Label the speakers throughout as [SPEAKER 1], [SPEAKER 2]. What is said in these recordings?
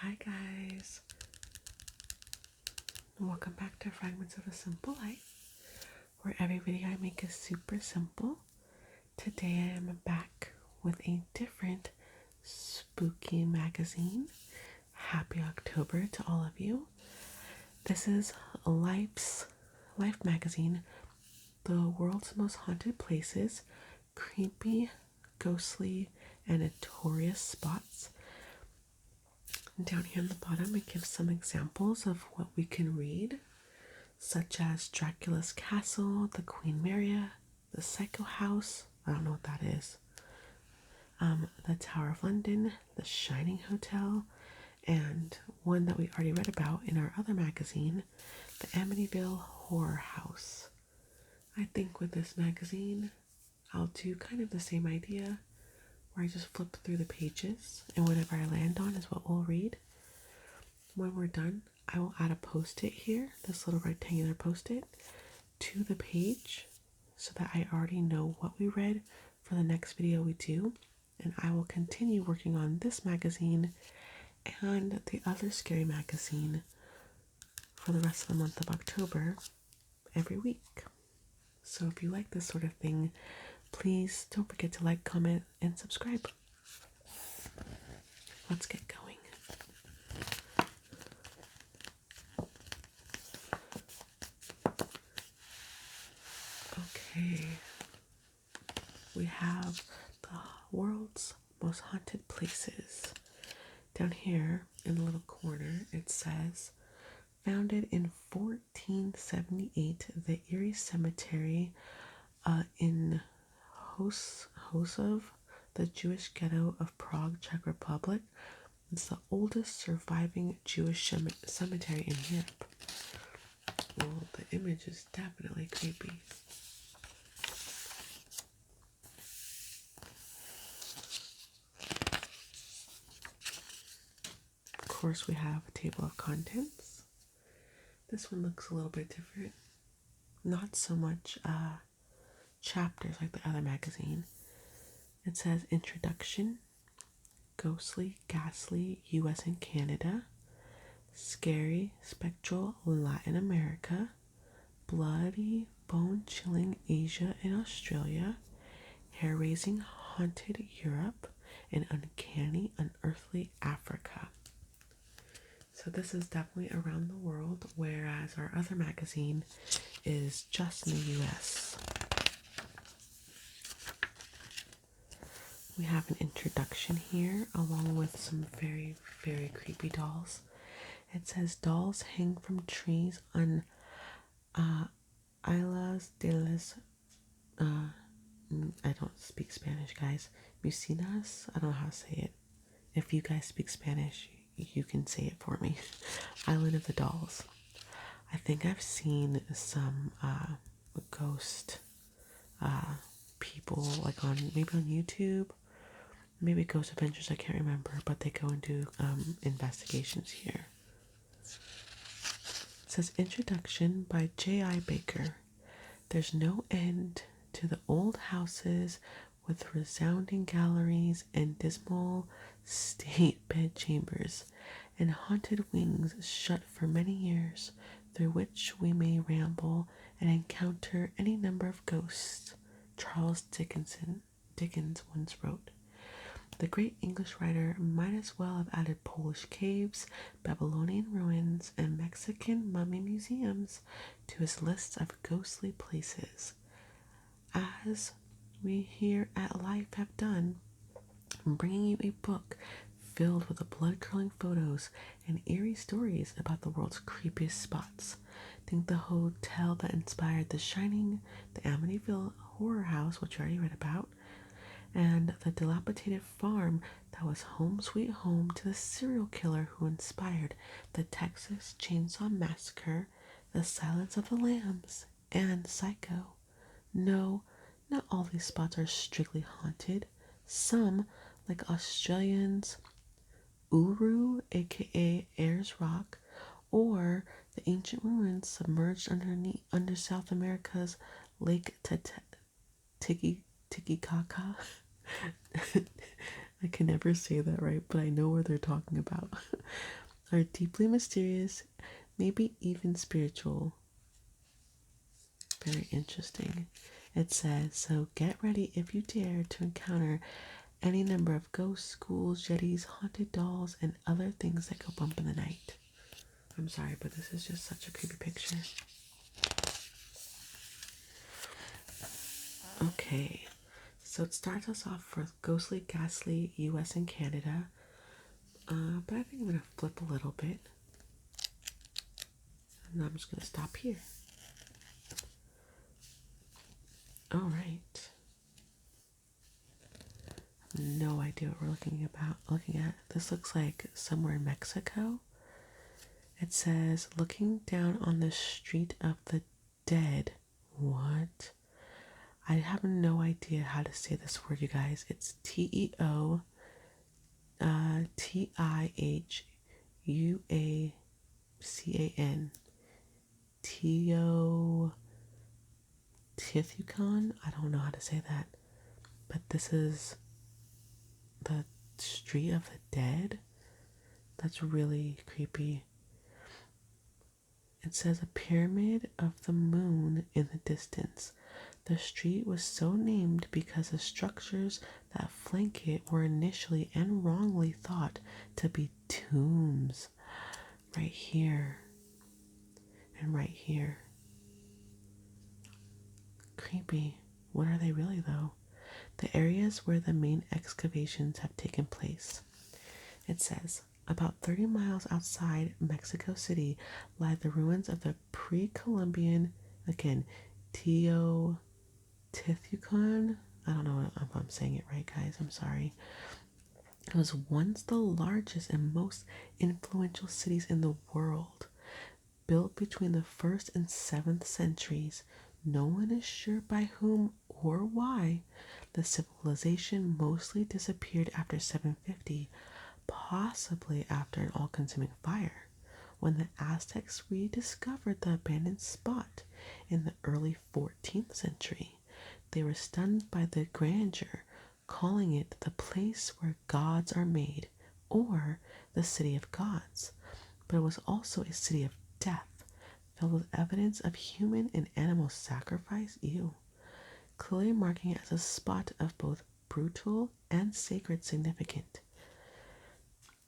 [SPEAKER 1] Hi guys, welcome back to Fragments of a Simple Life, where every video I make is super simple. Today I am back with a different spooky magazine. Happy October to all of you. This is Life magazine, the world's most haunted places, creepy, ghostly, and notorious spots. Down here on the bottom, it gives some examples of what we can read, such as Dracula's Castle, the Queen Maria, the Psycho House, I don't know what that is, the Tower of London, the Shining Hotel, and one that we already read about in our other magazine, the Amityville Horror House. I think with this magazine, I'll do kind of the same idea, where I just flip through the pages, and whatever I land on is what we'll read. When we're done, I will add a post-it here, this little rectangular post-it, to the page so that I already know what we read for the next video we do, and I will continue working on this magazine and the other scary magazine for the rest of the month of October every week. So if you like this sort of thing, please don't forget to like, comment, and subscribe. Let's get going. Okay, we have the world's most haunted places. Down here in the little corner, it says, founded in 1478, the Erie Cemetery in Hosov, the Jewish ghetto of Prague, Czech Republic. It's the oldest surviving Jewish cemetery in Europe. Well, the image is definitely creepy. Of course, we have a table of contents. This one looks a little bit different. Not so much chapters like the other magazine. It says Introduction, Ghostly, Ghastly, US and Canada, Scary, Spectral, Latin America, Bloody, Bone-Chilling, Asia and Australia, Hair-Raising, Haunted, Europe, and Uncanny, Unearthly, Africa. So this is definitely around the world, whereas our other magazine is just in the US. We have an introduction here, along with some very, very creepy dolls. It says, dolls hang from trees on Islas de las... I don't speak Spanish, guys. Mucinas? I don't know how to say it. If you guys speak Spanish, you can say it for me. Island of the Dolls. I think I've seen some ghost people, like maybe on YouTube, maybe Ghost Adventures, I can't remember, but they go and do investigations here. It says Introduction by J.I. Baker. There's no end to the old houses with resounding galleries and dismal state bedchambers and haunted wings shut for many years, through which we may ramble and encounter any number of ghosts. Charles Dickens once wrote. The great English writer might as well have added Polish caves, Babylonian ruins, and Mexican mummy museums to his list of ghostly places, as we here at Life have done, bringing you a book filled with the blood-curdling photos and eerie stories about the world's creepiest spots. Think the hotel that inspired The Shining, the Amityville Horror House, which you already read about, and the dilapidated farm that was home sweet home to the serial killer who inspired the Texas Chainsaw Massacre, The Silence of the Lambs, and Psycho. No, not all these spots are strictly haunted. Some, like Australians' Uru, aka Ayers Rock, or the ancient ruins submerged under South America's Lake Titicaca, I can never say that right, but I know what they're talking about. Are deeply mysterious, maybe even spiritual. Very interesting. It says, so get ready if you dare to encounter any number of ghosts, ghouls, yetis, haunted dolls, and other things that go bump in the night. I'm sorry, but this is just such a creepy picture. Okay, so it starts us off with ghostly, ghastly US and Canada. But I think I'm going to flip a little bit. And I'm just going to stop here. Alright. No idea what we're looking at. This looks like somewhere in Mexico. It says, looking down on the street of the dead. What? I have no idea how to say this word, you guys. It's Teotihuacan. Teotihuacan? I don't know how to say that. But this is the street of the dead? That's really creepy. It says a pyramid of the moon in the distance. The street was so named because the structures that flank it were initially and wrongly thought to be tombs. Right here. And right here. Creepy. What are they really, though? The areas where the main excavations have taken place. It says, about 30 miles outside Mexico City lie the ruins of the pre-Columbian, again, Teotihuacan. I don't know if I'm saying it right, guys. I'm sorry. It was once the largest and most influential cities in the world. Built between the 1st and 7th centuries, no one is sure by whom or why. The civilization mostly disappeared after 750, possibly after an all-consuming fire, when the Aztecs rediscovered the abandoned spot in the early 14th century. They were stunned by the grandeur, calling it the place where gods are made, or the city of gods. But it was also a city of death, filled with evidence of human and animal sacrifice, clearly marking it as a spot of both brutal and sacred significance.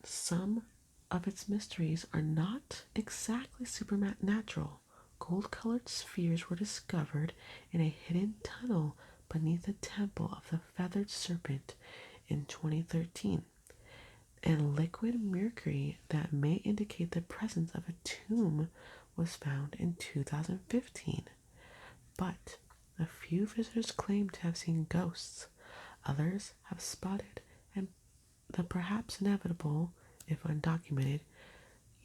[SPEAKER 1] Some of its mysteries are not exactly supernatural. Gold-colored spheres were discovered in a hidden tunnel beneath the temple of the feathered serpent in 2013, and liquid mercury that may indicate the presence of a tomb was found in 2015. But a few visitors claim to have seen ghosts. Others have spotted the perhaps inevitable, if undocumented,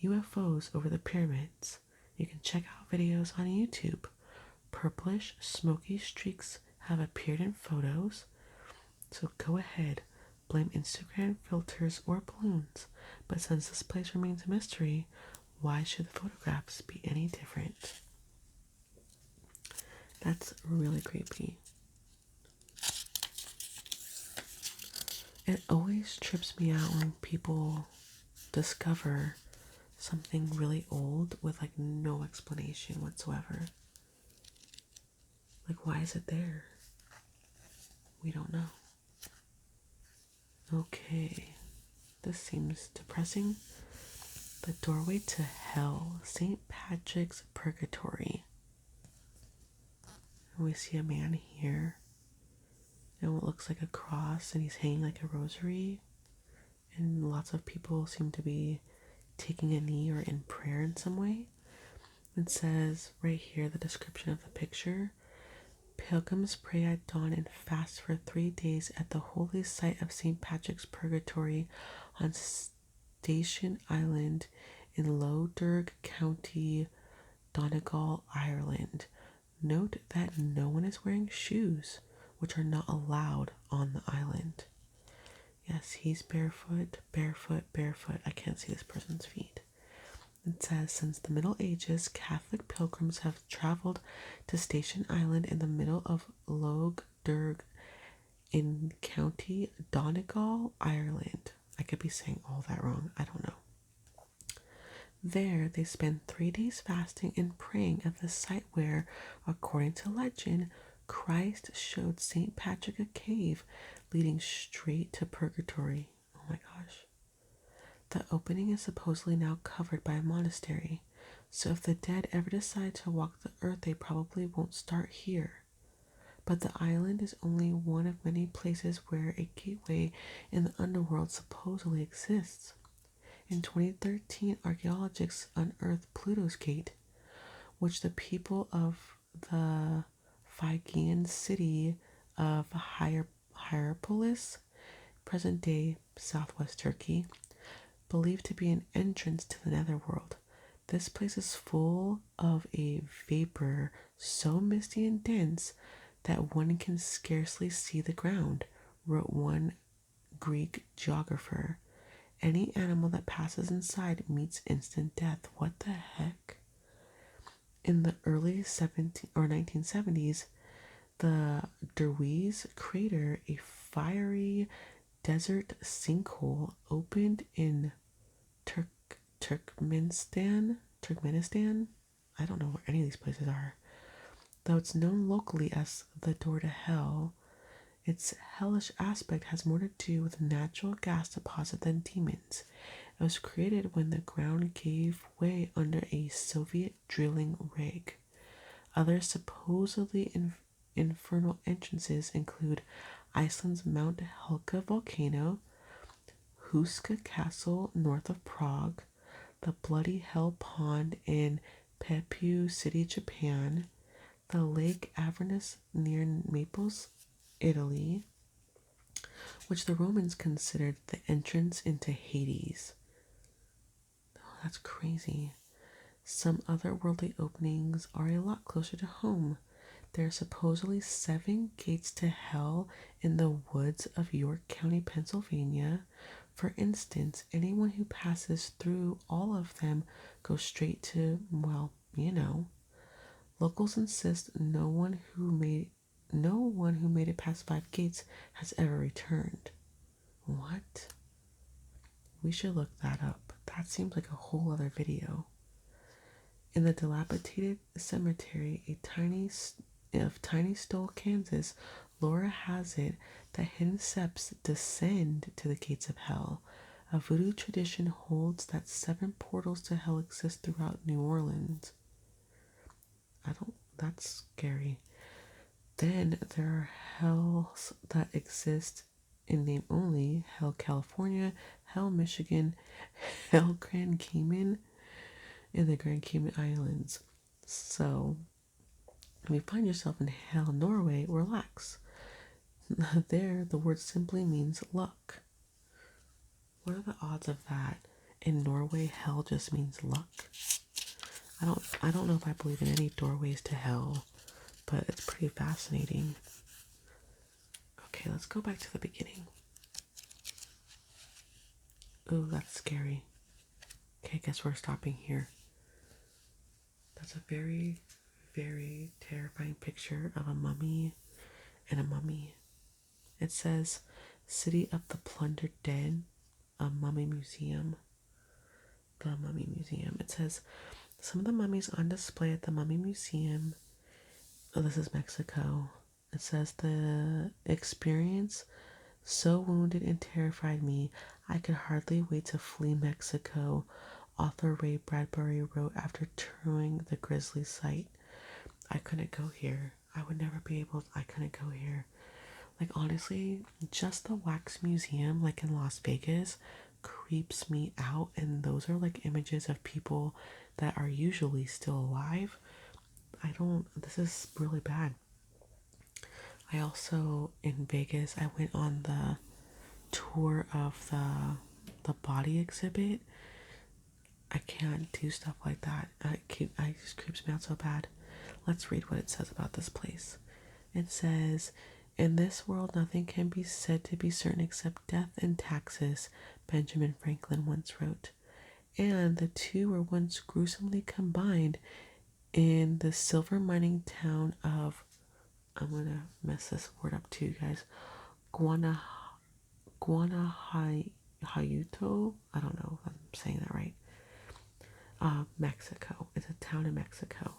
[SPEAKER 1] UFOs over the pyramids. You can check out videos on YouTube. Purplish, smoky streaks have appeared in photos. So go ahead, blame Instagram filters or balloons. But since this place remains a mystery, why should the photographs be any different? That's really creepy. It always trips me out when people discover something really old with like no explanation whatsoever. Like, why is it there? We don't know. Okay, this seems depressing. The doorway to hell, St. Patrick's Purgatory. And we see a man here and what looks like a cross, and he's hanging like a rosary, and lots of people seem to be taking a knee or in prayer in some way. It says right here, the description of the picture: pilgrims pray at dawn and fast for 3 days at the holy site of St. Patrick's Purgatory on Station Island in Low Derg County, Donegal, Ireland. Note that no one is wearing shoes, which are not allowed on the island. Yes, he's barefoot. I can't see this person's feet. It says, since the Middle Ages, Catholic pilgrims have traveled to Station Island in the middle of Lough Derg in County Donegal, Ireland. I could be saying all that wrong. I don't know. There, they spend 3 days fasting and praying at the site where, according to legend, Christ showed St. Patrick a cave leading straight to purgatory. Oh my gosh. The opening is supposedly now covered by a monastery, so if the dead ever decide to walk the earth, they probably won't start here. But the island is only one of many places where a gateway in the underworld supposedly exists. In 2013, archaeologists unearthed Pluto's Gate, which the people of the Phrygian city of Hierapolis, present-day southwest Turkey, believed to be an entrance to the netherworld. This place is full of a vapor so misty and dense that one can scarcely see the ground, wrote one Greek geographer. Any animal that passes inside meets instant death. What the heck? In the early 1970s, the Derwies crater, a fiery desert sinkhole, opened in Turkmenistan. I don't know where any of these places are. Though it's known locally as the door to hell, its hellish aspect has more to do with a natural gas deposit than demons. It was created when the ground gave way under a Soviet drilling rig. Other supposedly infernal entrances include Iceland's Mount Helka volcano, Huska Castle north of Prague, the Bloody Hell Pond in Peppu City, Japan, the Lake Avernus near Naples, Italy, which the Romans considered the entrance into Hades. Oh, that's crazy. Some otherworldly openings are a lot closer to home. There are supposedly 7 gates to hell in the woods of York County, Pennsylvania. For instance, anyone who passes through all of them goes straight to, well, Locals insist no one who made it past 5 gates has ever returned. What? We should look that up. That seems like a whole other video. In the dilapidated cemetery of Tiny Stoll, Kansas, Laura has it that hidden steps descend to the gates of hell. A voodoo tradition holds that 7 portals to hell exist throughout New Orleans. That's scary. Then there are hells that exist in name only: Hell California, Hell Michigan, Hell Grand Cayman, and the Grand Cayman Islands. So, if you find yourself in Hell Norway, relax. There, the word simply means luck. What are the odds of that? In Norway, hell just means luck. I don't know if I believe in any doorways to hell, but it's pretty fascinating. Okay, let's go back to the beginning. Ooh, that's scary. Okay, I guess we're stopping here. That's a very, very terrifying picture of a mummy and a mummy. It says, City of the Plundered Dead, a mummy museum. The Mummy Museum. It says, some of the mummies on display at the Mummy Museum. Oh, this is Mexico. It says, the experience so wounded and terrified me, I could hardly wait to flee Mexico, author Ray Bradbury wrote after touring the grisly site. I couldn't go here. I couldn't go here. Like, honestly, just the Wax Museum, like in Las Vegas, creeps me out. And those are like images of people that are usually still alive. This is really bad. I also, in Vegas, I went on the tour of the body exhibit. I can't do stuff like that. It just creeps me out so bad. Let's read what it says about this place. It says, in this world nothing can be said to be certain except death and taxes, Benjamin Franklin once wrote. And the two were once gruesomely combined in the silver mining town of, I'm gonna mess this word up too, guys, Guana Guanajuato. I don't know if I'm saying that right. Mexico. It's a town in Mexico.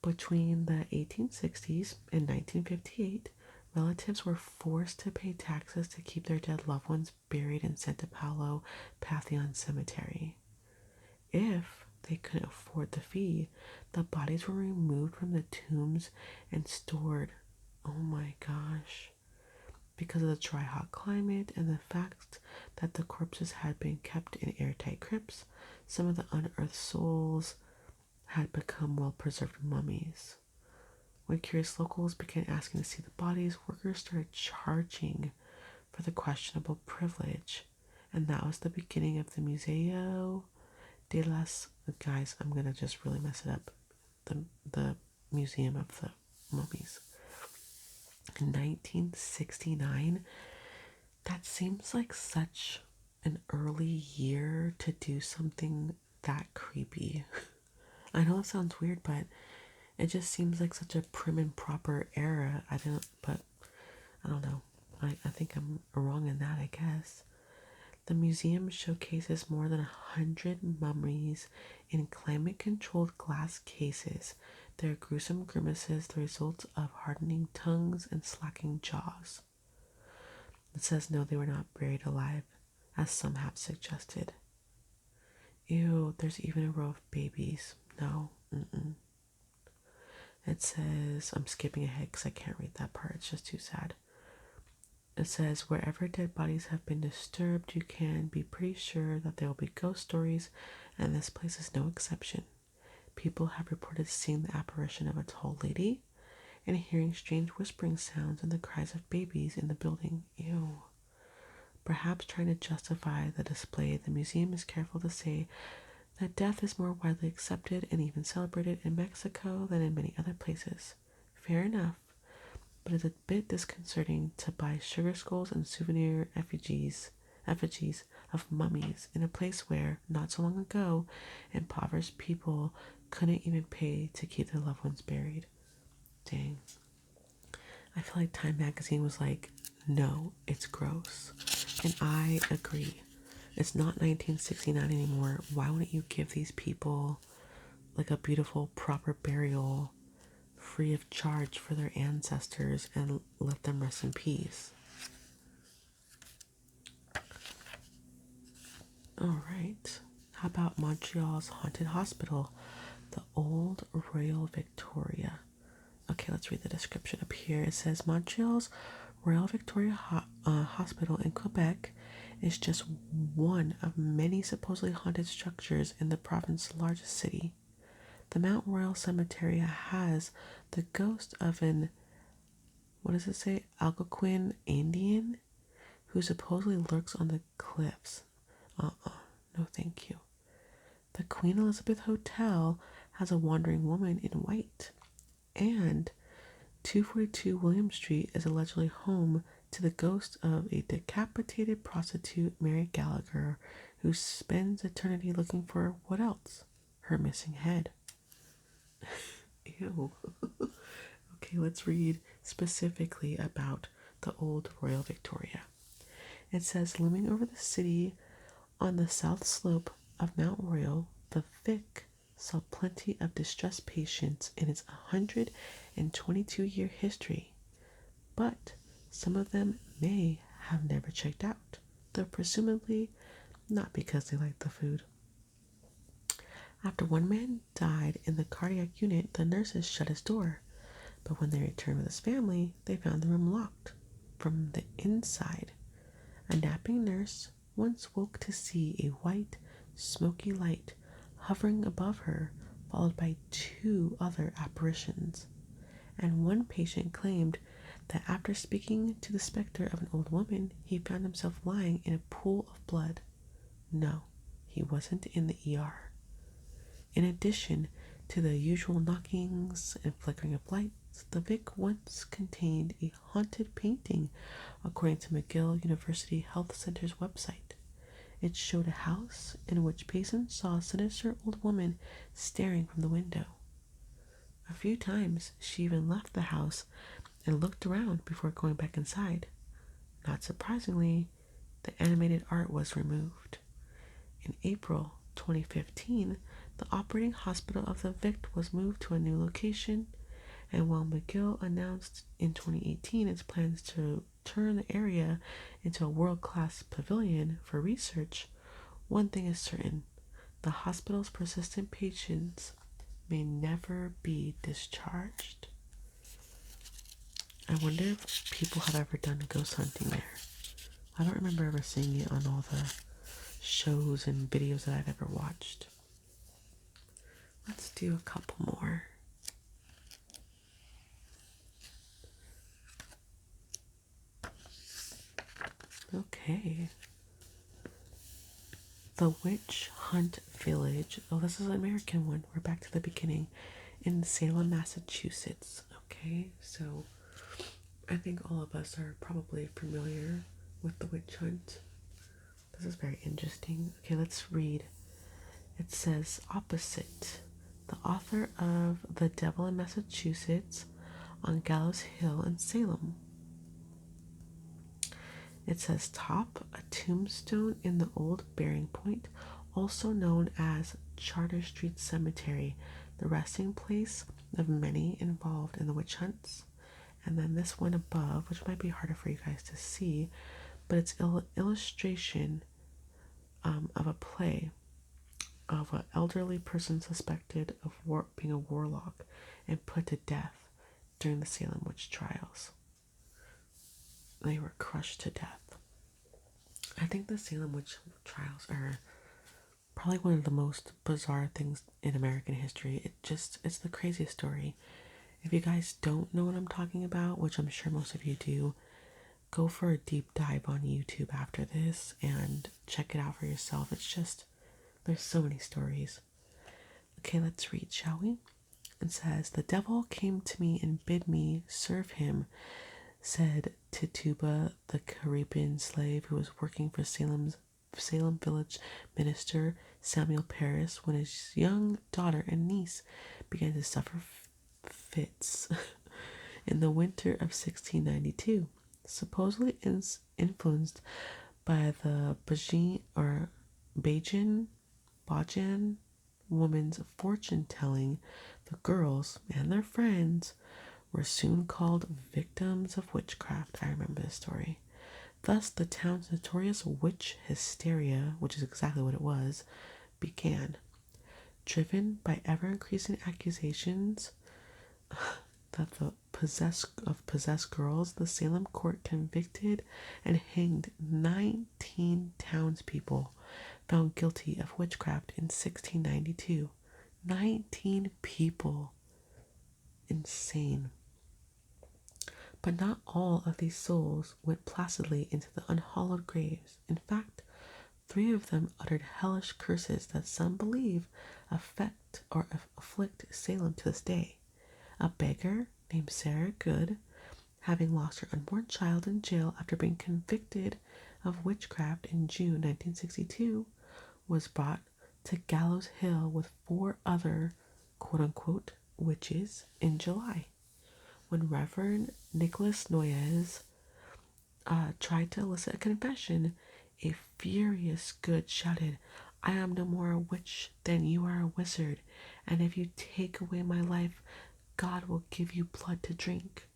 [SPEAKER 1] Between the 1860s and 1958, relatives were forced to pay taxes to keep their dead loved ones buried in Santa Paulo Pantheon Cemetery. If they couldn't afford the fee, the bodies were removed from the tombs and stored. Oh my gosh. Because of the dry, hot climate and the fact that the corpses had been kept in airtight crypts, some of the unearthed souls had become well-preserved mummies. When curious locals began asking to see the bodies, workers started charging for the questionable privilege, and that was the beginning of the Museo de las... Guys, I'm gonna just really mess it up. The Museum of the Mummies. In 1969, that seems like such an early year to do something that creepy. I know it sounds weird, but it just seems like such a prim and proper era. I don't know. I think I'm wrong in that, I guess. The museum showcases more than 100 mummies in climate-controlled glass cases. Their gruesome grimaces, the result of hardening tongues and slacking jaws. It says no, they were not buried alive, as some have suggested. Ew, there's even a row of babies. No, It says, I'm skipping ahead because I can't read that part, it's just too sad. It says, wherever dead bodies have been disturbed, you can be pretty sure that there will be ghost stories, and this place is no exception. People have reported seeing the apparition of a tall lady and hearing strange whispering sounds and the cries of babies in the building. Ew. Perhaps trying to justify the display, the museum is careful to say that death is more widely accepted and even celebrated in Mexico than in many other places. Fair enough, but it's a bit disconcerting to buy sugar skulls and souvenir effigies of mummies in a place where, not so long ago, impoverished people couldn't even pay to keep their loved ones buried. Dang. I feel like Time magazine was like, no, it's gross. And I agree. It's not 1969 anymore. Why wouldn't you give these people like a beautiful, proper burial free of charge for their ancestors and let them rest in peace? Alright. How about Montreal's haunted hospital, the Old Royal Victoria? Okay, let's read the description up here. It says Montreal's Royal Victoria Hospital in Quebec is just one of many supposedly haunted structures in the province's largest city. The Mount Royal Cemetery has the ghost of an, what does it say, Algonquin Indian who supposedly lurks on the cliffs. No thank you. The Queen Elizabeth Hotel has a wandering woman in white, and 242 William Street is allegedly home to the ghost of a decapitated prostitute, Mary Gallagher, who spends eternity looking for what else? Her missing head. Ew. Okay, let's read specifically about the Old Royal Victoria. It says, looming over the city on the south slope of Mount Royal, the Vic saw plenty of distressed patients in its 122-year history, but some of them may have never checked out, though presumably not because they liked the food. After one man died in the cardiac unit, the nurses shut his door, but when they returned with his family, they found the room locked from the inside. A napping nurse once woke to see a white, smoky light hovering above her, followed by two other apparitions. And one patient claimed that after speaking to the specter of an old woman, he found himself lying in a pool of blood. No, he wasn't in the ER. In addition to the usual knockings and flickering of lights, the Vic once contained a haunted painting, according to McGill University Health Center's website. It showed a house in which patients saw a sinister old woman staring from the window. A few times she even left the house and looked around before going back inside. Not surprisingly, the animated art was removed. In April 2015, the operating hospital of the Vict was moved to a new location, and while McGill announced in 2018 its plans to turn the area into a world-class pavilion for research, one thing is certain: the hospital's persistent patients may never be discharged. I wonder if people have ever done ghost hunting there. I don't remember ever seeing it on all the shows and videos that I've ever watched. Let's do a couple more. Okay. The Witch Hunt Village. Oh, this is an American one. We're back to the beginning. In Salem, Massachusetts. Okay, so I think all of us are probably familiar with the witch hunt. This is very interesting. Okay, let's read. It says, opposite. The author of The Devil in Massachusetts on Gallows Hill in Salem. It says, top, a tombstone in the old bearing point, also known as Charter Street Cemetery, the resting place of many involved in the witch hunts. And then this one above, which might be harder for you guys to see, but it's illustration of a play of an elderly person suspected of being a warlock and put to death during the Salem witch trials. They were crushed to death. I think the Salem witch trials are probably one of the most bizarre things in American history. It's the craziest story. If you guys don't know what I'm talking about, which I'm sure most of you do, go for a deep dive on YouTube after this and check it out for yourself. It's just, there's so many stories. Okay, let's read, shall we? It says, the devil came to me and bid me serve him, said Tituba, the Caribbean slave who was working for Salem village minister Samuel Parris, when his young daughter and niece began to suffer fits in the winter of 1692, supposedly influenced by the Bajan woman's fortune telling. The girls and their friends were soon called victims of witchcraft. I remember this story. Thus, the town's notorious witch hysteria, which is exactly what it was, began. Driven by ever-increasing accusations that the possessed girls, the Salem court convicted and hanged 19 townspeople found guilty of witchcraft in 1692. 19 people. Insane. But not all of these souls went placidly into the unhallowed graves. In fact, 3 of them uttered hellish curses that some believe afflict Salem to this day. A beggar named Sarah Good, having lost her unborn child in jail after being convicted of witchcraft in June 1962, was brought to Gallows Hill with 4 other quote-unquote witches in July. When Reverend Nicholas Noyes tried to elicit a confession, a furious Good shouted, I am no more a witch than you are a wizard, and if you take away my life, God will give you blood to drink.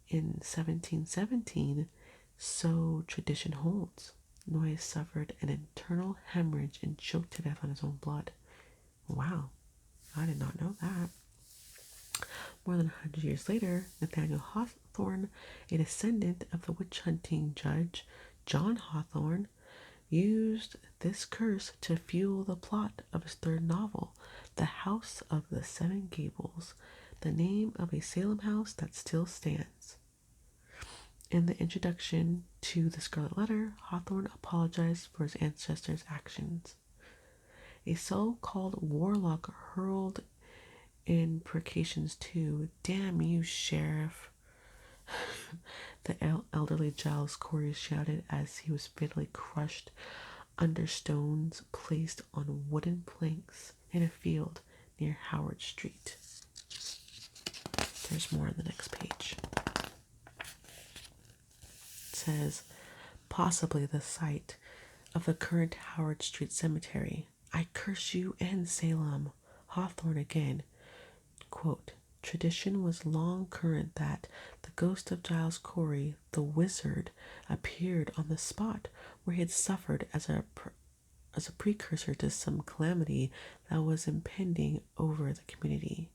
[SPEAKER 1] In 1717, so tradition holds, Noyes suffered an internal hemorrhage and choked to death on his own blood. Wow, I did not know that. More than 100 years later, Nathaniel Hawthorne, a descendant of the witch-hunting judge John Hawthorne, used this curse to fuel the plot of his 3rd novel, The House of the Seven Gables, the name of a Salem house that still stands. In the introduction to The Scarlet Letter, Hawthorne apologized for his ancestors' actions. A so-called warlock hurled imprecations to, damn you, sheriff, the elderly Giles Corey shouted as he was fatally crushed under stones placed on wooden planks in a field near Howard Street. There's more on the next page. It says, possibly the site of the current Howard Street Cemetery. I curse you and Salem. Hawthorne again. Quote, tradition was long current that the ghost of Giles Corey, the wizard, appeared on the spot where he had suffered as a precursor to some calamity that was impending over the community.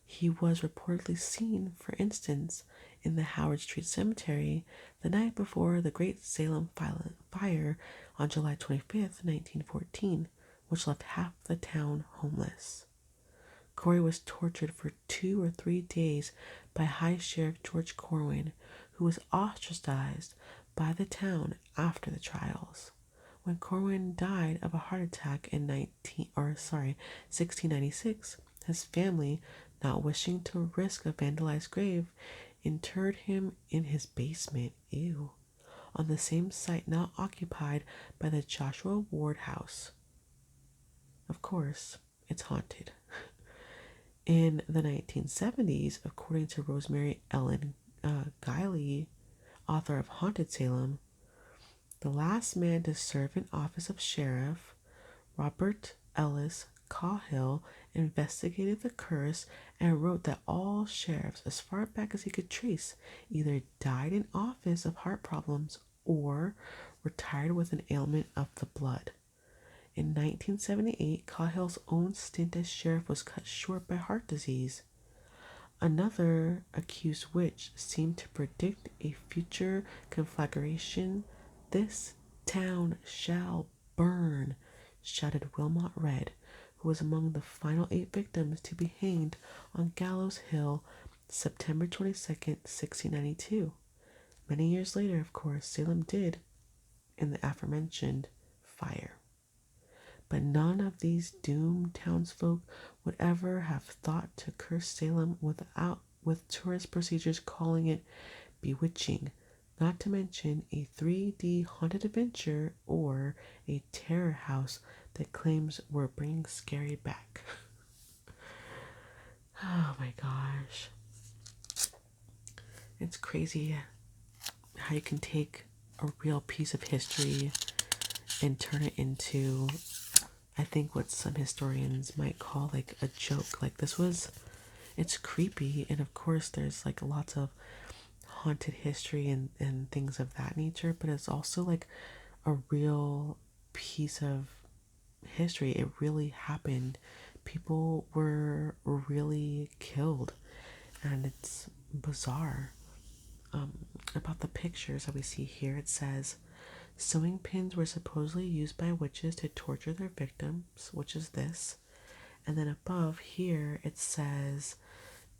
[SPEAKER 1] He was reportedly seen, for instance, in the Howard Street Cemetery the night before the Great Salem Fire on July 25th, 1914, which left half the town homeless. Corey was tortured for 2 or 3 days by High Sheriff George Corwin, who was ostracized by the town after the trials. When Corwin died of a heart attack in 1696, his family, not wishing to risk a vandalized grave, interred him in his basement, on the same site now occupied by the Joshua Ward House. Of course, it's haunted. In the 1970s, according to Rosemary Ellen Guiley, author of Haunted Salem, the last man to serve in office of sheriff, Robert Ellis Cahill, investigated the curse and wrote that all sheriffs, as far back as he could trace, either died in office of heart problems or retired with an ailment of the blood. In 1978, Cahill's own stint as sheriff was cut short by heart disease. Another accused witch seemed to predict a future conflagration. This town shall burn, shouted Wilmot Red, who was among the final 8 victims to be hanged on Gallows Hill, September 22nd, 1692. Many years later, of course, Salem did in the aforementioned fire. But none of these doomed townsfolk would ever have thought to curse Salem with tourist procedures calling it bewitching, not to mention a 3D haunted adventure or a terror house that claims we're bringing scary back. Oh my gosh. It's crazy how you can take a real piece of history and turn it into, I think, what some historians might call like a joke. Like it's creepy, and of course there's like lots of haunted history and things of that nature, but it's also like a real piece of history. It really happened. People were really killed, and it's bizarre. About the pictures that we see here, it says sewing pins were supposedly used by witches to torture their victims, which is this. And then above here it says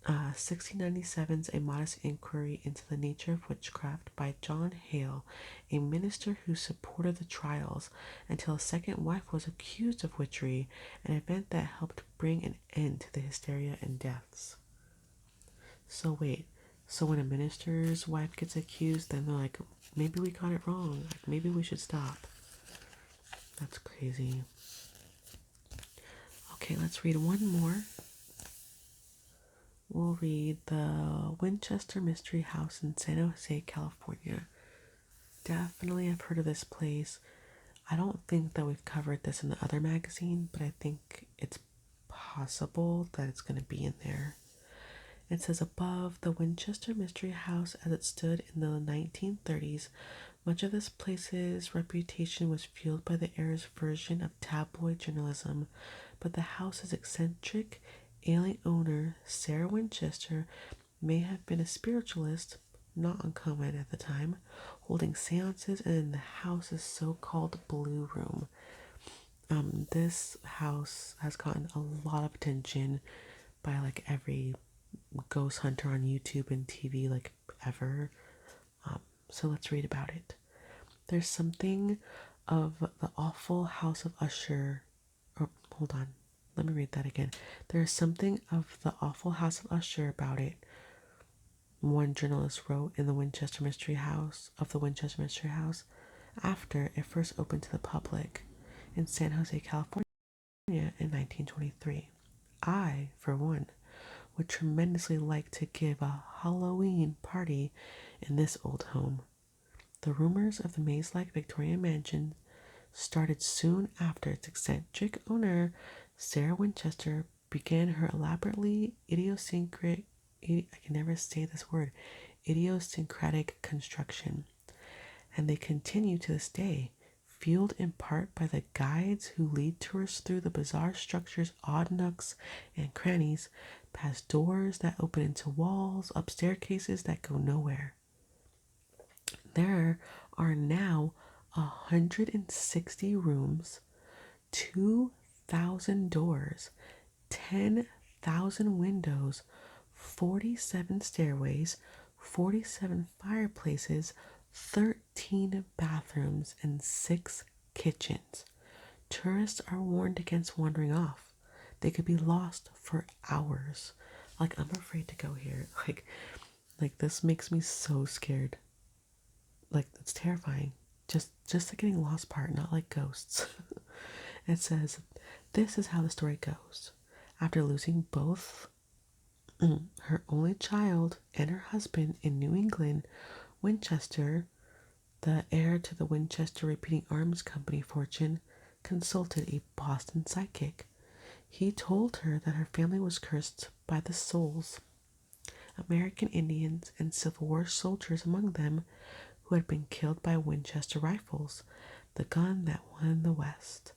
[SPEAKER 1] 1697's A Modest Inquiry into the Nature of Witchcraft by John Hale, a minister who supported the trials until a second wife was accused of witchery, an event that helped bring an end to the hysteria and deaths. So wait, so when a minister's wife gets accused, then they're like, maybe we got it wrong. Like, maybe we should stop. That's crazy. Okay, let's read one more. We'll read the Winchester Mystery House in San Jose, California. Definitely have heard of this place. I don't think that we've covered this in the other magazine, but I think it's possible that it's going to be in there. It says above the Winchester Mystery House as it stood in the 1930s, much of this place's reputation was fueled by the era's version of tabloid journalism, but the house's eccentric, ailing owner, Sarah Winchester, may have been a spiritualist, not uncommon at the time, holding seances in the house's so-called Blue Room. This house has gotten a lot of attention by like every ghost hunter on YouTube and TV like ever. So let's read about it. There's something of the awful house of Usher. Oh, hold on. Let me read that again. There's something of the awful house of Usher about it, one journalist wrote in the Winchester Mystery House after it first opened to the public in San Jose, California in 1923. I, for one, would tremendously like to give a Halloween party in this old home. The rumors of the maze-like Victorian mansion started soon after its eccentric owner, Sarah Winchester, began her elaborately idiosyncratic construction, and they continue to this day, fueled in part by the guides who lead tourists through the bizarre structure's odd nooks and crannies, past doors that open into walls, up staircases that go nowhere. There are now 160 rooms, 2,000 doors, 10,000 windows, 47 stairways, 47 fireplaces, 13 bathrooms, and 6 kitchens. Tourists are warned against wandering off. They could be lost for hours. Like, I'm afraid to go here. Like this makes me so scared. Like, it's terrifying. Just the getting lost part, not like ghosts. It says, this is how the story goes. After losing both her only child and her husband in New England, Winchester, the heir to the Winchester Repeating Arms Company fortune, consulted a Boston psychic. He told her that her family was cursed by the souls, American Indians and Civil War soldiers among them, who had been killed by Winchester rifles, the gun that won the West.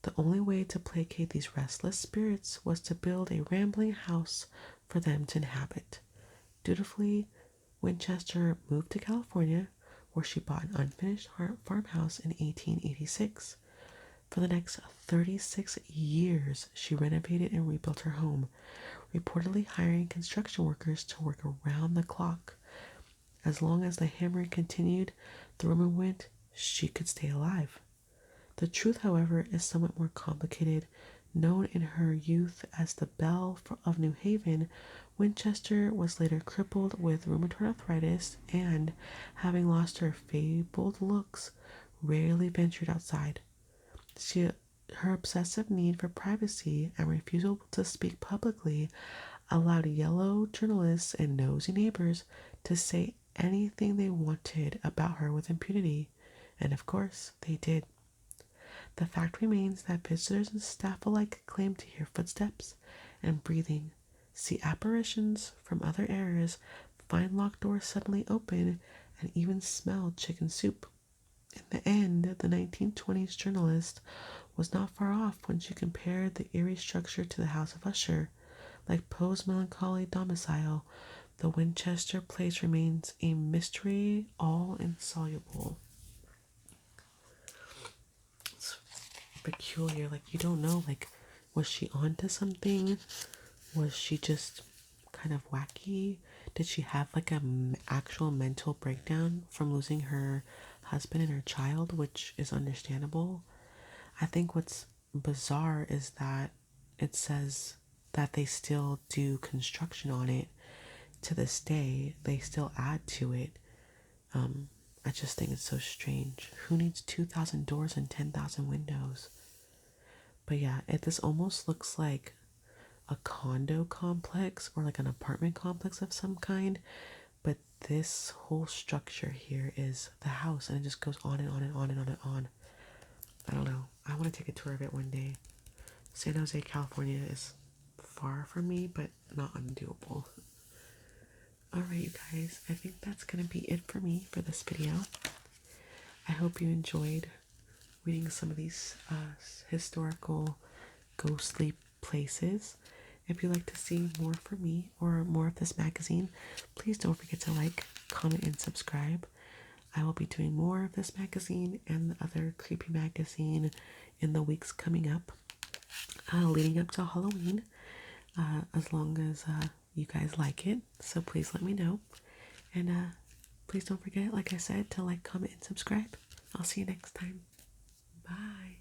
[SPEAKER 1] The only way to placate these restless spirits was to build a rambling house for them to inhabit. Dutifully, Winchester moved to California, where she bought an unfinished farmhouse in 1886. For the next 36 years, she renovated and rebuilt her home, reportedly hiring construction workers to work around the clock. As long as the hammering continued, the rumor went, she could stay alive. The truth, however, is somewhat more complicated. Known in her youth as the Belle of New Haven, Winchester was later crippled with rheumatoid arthritis and, having lost her fabled looks, rarely ventured outside. Her obsessive need for privacy and refusal to speak publicly allowed yellow journalists and nosy neighbors to say anything they wanted about her with impunity, and of course they did. The fact remains that visitors and staff alike claim to hear footsteps and breathing, see apparitions from other eras, find locked doors suddenly open, and even smell chicken soup. In the end, the 1920s journalist was not far off when she compared the eerie structure to the House of Usher. Like Poe's melancholy domicile, the Winchester place remains a mystery all insoluble. It's peculiar, like you don't know, like was she onto something? Was she just kind of wacky? Did she have like an actual mental breakdown from losing her husband and her child, which is understandable? I think what's bizarre is that it says that they still do construction on it to this day. They still add to it. I just think it's so strange. Who needs 2,000 doors and 10,000 windows? But yeah, this almost looks like a condo complex or like an apartment complex of some kind. But this whole structure here is the house, and it just goes on and on and on and on and on. I don't know. I want to take a tour of it one day. San Jose, California is far from me, but not undoable. Alright, you guys, I think that's going to be it for me for this video. I hope you enjoyed reading some of these historical ghostly places. If you'd like to see more from me or more of this magazine, please don't forget to like, comment, and subscribe. I will be doing more of this magazine and the other creepy magazine in the weeks coming up, leading up to Halloween, as long as you guys like it. So please let me know. And please don't forget, like I said, to like, comment, and subscribe. I'll see you next time. Bye.